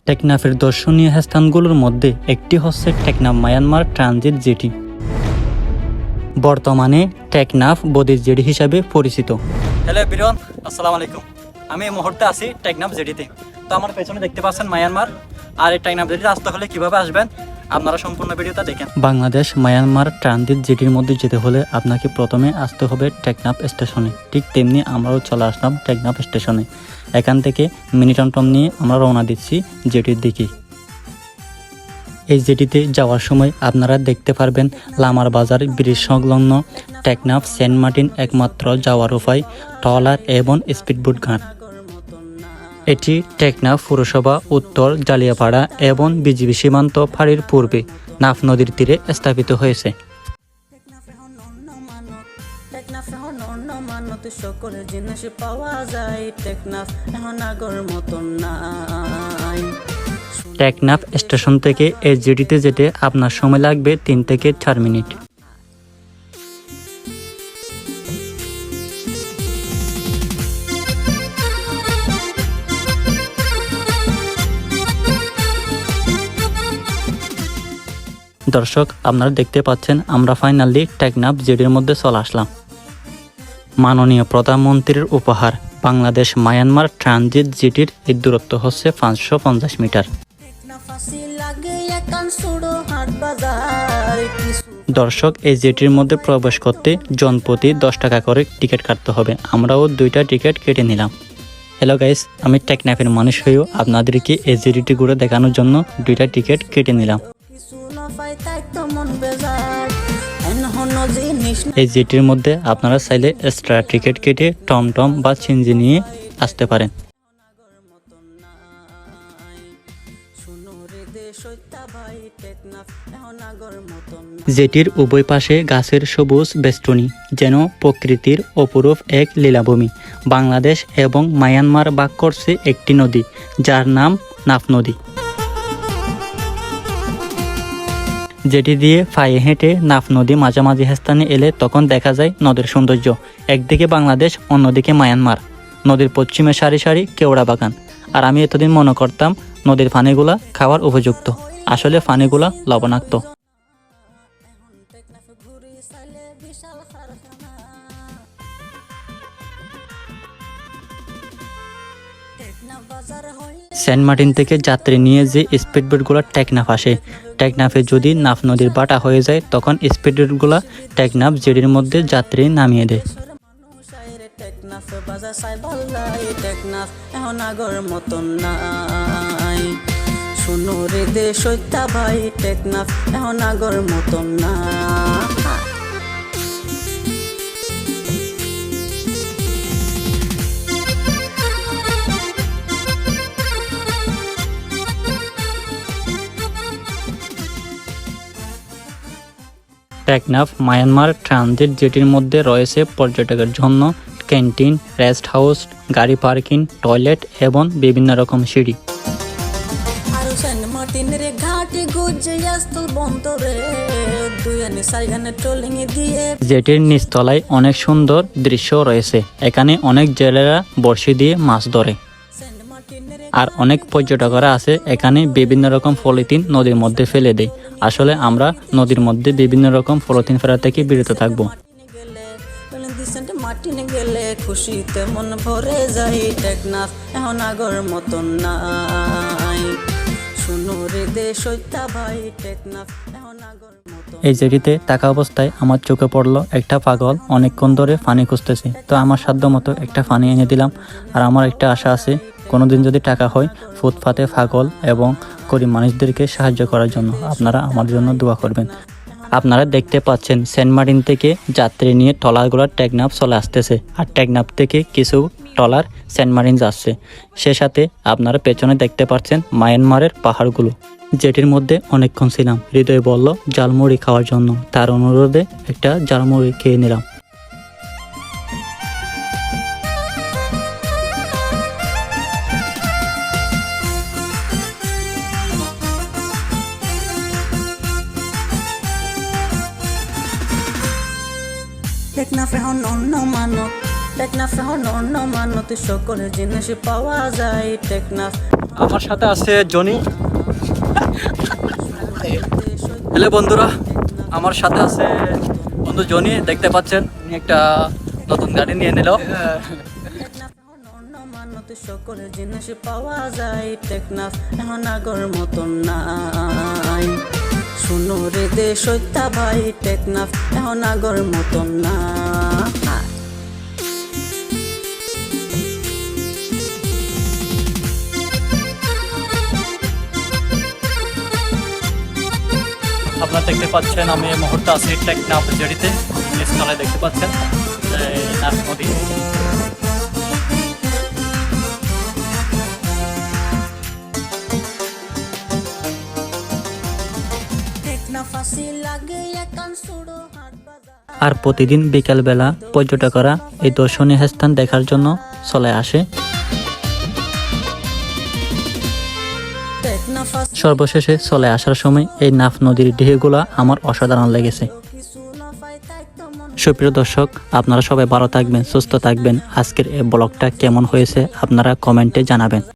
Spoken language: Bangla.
টেকনাফের দর্শনীয় স্থানগুলোর মধ্যে একটি হচ্ছে টেকনাফ মায়ানমার ট্রানজিট জেটি। বর্তমানে টেকনাফ বদ্বীপ জেটি হিসাবে পরিচিত। হ্যালো এভরিওয়ান, আসসালামু আলাইকুম। আমি এই মুহূর্তে আছি টেকনাফ জেটিতে। তো আমার পেছনে দেখতে পাচ্ছেন মায়ানমার। আর এই টেকনাফ জেটিতে আসতে হলে কিভাবে আসবেন আপনারা সম্পূর্ণ ভিডিওটা দেখেন। বাংলাদেশ মায়ানমার ট্রানজিট জেটির মধ্যে যেতে হলে আপনাকে প্রথমে আসতে হবে টেকনাফ স্টেশনে। ঠিক তেমনি আমরাও চলে আসলাম টেকনাফ স্টেশনে। এখান থেকে মিনি টমটম নিয়ে আমরা রওনা দিচ্ছি জেটির দিকে। এই জেটিতে যাওয়ার সময় আপনারা দেখতে পারবেন লামার বাজার ব্রিজ সংলগ্ন টেকনাফ সেন্ট মার্টিন একমাত্র যাওয়ার উপায় ট্রলার এবং স্পিডবোট ঘাট। এটি টেকনাফ পৌরসভা উত্তর জালিয়াপাড়া এবং বিজিবি সীমান্ত ফাঁড়ির পূর্বে নাফ নদীর তীরে স্থাপিত হয়েছে। সকল জিনিস পাওয়া যায় টেকনাফ এখন আগের মতন নাই। টেকনাফ স্টেশন থেকে এই জেটিতে যেতে আপনার সময় লাগবে 3 থেকে 4 মিনিট। দর্শক, আপনারা দেখতে পাচ্ছেন আমরা ফাইনালি টেকনাফ জেটির মধ্যে চলে আসলাম। মাননীয় প্রধানমন্ত্রীর উপহার বাংলাদেশ মায়ানমার ট্রানজিট জেটির এই দূরত্ব হচ্ছে 550 মিটার। দর্শক, এই জেটির মধ্যে প্রবেশ করতে জনপ্রতি 10 টাকা করে টিকিট কাটতে হবে। আমরাও 2টা টিকিট কেটে নিলাম। হ্যালো গাইস, আমি টেকনাফের মানুষ হয়েও আপনাদেরকে এই জেটিটি ঘুরে দেখানোর জন্য 2টা টিকিট কেটে নিলাম। এই জেটির মধ্যে আপনারা চাইলে এক্সট্রা টিকিট কেটে টমটম বা সিএনজি নিয়ে আসতে পারেন। জেটির উভয় পাশে গাছের সবুজ বেষ্টনী যেন প্রকৃতির অপরূপ এক লীলাভূমি। বাংলাদেশ এবং মায়ানমার ভাগ করছে একটি নদী, যার নাম নাফ নদী। যেটি দিয়ে পায়ে হেঁটে নাফ নদী মাঝামাঝি স্থানে এলে তখন দেখা যায় নদীর সৌন্দর্য। একদিকে বাংলাদেশ, অন্যদিকে মায়ানমার। নদীর পশ্চিমে সারি সারি কেওড়া বাগান। আর আমি এতদিন মনে করতাম নদীর পানিগুলা খাওয়ার উপযুক্ত, আসলে পানিগুলা লবণাক্ত। সেন্ট মার্টিন থেকে যাত্রী নিয়ে যে স্পিডবোটগুলো টেকনাফ আসে, টেকনাফে যদি নাফ নদীর বাটা হয়ে যায় তখন স্পিডবোটগুলো টেকনাফ জেটির মধ্যে যাত্রী নামিয়ে দেয়। টেকনাফ মায়ানমার ট্রানজিট জেটির মধ্যে রয়েছে পর্যটকের জন্য ক্যান্টিন, রেস্ট হাউস, গাড়ি পার্কিং, টয়লেট এবং বিভিন্ন রকম সিঁড়ি। জেটির নিচতলায় অনেক সুন্দর দৃশ্য রয়েছে। এখানে অনেক জেলেরা বড়শি দিয়ে মাছ ধরে। আর অনেক পর্যটকরা আছে এখানে বিভিন্ন রকম পলিথিন নদীর মধ্যে ফেলে দেয়। আসলে আমরা নদীর মধ্যে বিভিন্ন রকম পলিথিন ফেলা থেকে বিরত থাকবো। এই জেটিতে থাকা অবস্থায় আমার চোখে পড়লো একটা পাগল অনেকক্ষণ ধরে পানি খুঁজতেছে। তো আমার সাধ্য মতো একটা পানি এনে দিলাম। আর আমার একটা আশা আছে, কোনোদিন যদি টাকা হয় ফুটপাতে পাগল এবং গরিব মানুষদেরকে সাহায্য করার জন্য। আপনারা আমার জন্য দোয়া করবেন। আপনারা দেখতে পাচ্ছেন সেন্ট মার্টিন থেকে যাত্রী নিয়ে ট্রলারগুলো টেকনাফ চলে আসতেছে। আর টেকনাফ থেকে কিছু ট্রলার সেন্ট মার্টিন যাচ্ছে। সে সাথে আপনারা পেছনে দেখতে পাচ্ছেন মায়ানমারের পাহাড়গুলো। জেটির মধ্যে অনেকক্ষণ ছিলাম, হৃদয় বলল জালমুড়ি খাওয়ার জন্য। তার অনুরোধে একটা জালমুড়ি খেয়ে নিলাম। টেকনাফে অন্য মানব টেকনাফে অন্য মানত সকল জিনিস পাওয়া যায় টেকনাফ। আমার সাথে আছে জনি। হ্যালো বন্ধুরা, আমার সাথে আছে বন্ধু জনি, দেখতে পাচ্ছেন উনি একটা নতুন গাড়ি নিয়ে নিল। সকল জিনিস পাওয়া যায় টেকনাফ, এখন আগর মতন নাই। শুনো রে দেশ সত্যা ভাই, টেকনাফ এখন আগর মতন না। আপনারা দেখতে পাচ্ছেন আমি এই মুহূর্তে আছি টেকনাফ জেডিতে। নিচতলায় দেখতে পাচ্ছেন এই নাফ নদী। আর প্রতিদিন বিকালবেলা পর্যটকরা এই দর্শনীয় স্থান দেখার জন্য চলে আসে। সর্বশেষে চলে আসার সময় এই নাফ নদীর ঢেউগুলা আমার অসাধারণ লেগেছে। সুপ্রিয় দর্শক, আপনারা সবাই ভালো থাকবেন, সুস্থ থাকবেন। আজকের এই ব্লগটা কেমন হয়েছে আপনারা কমেন্টে জানাবেন।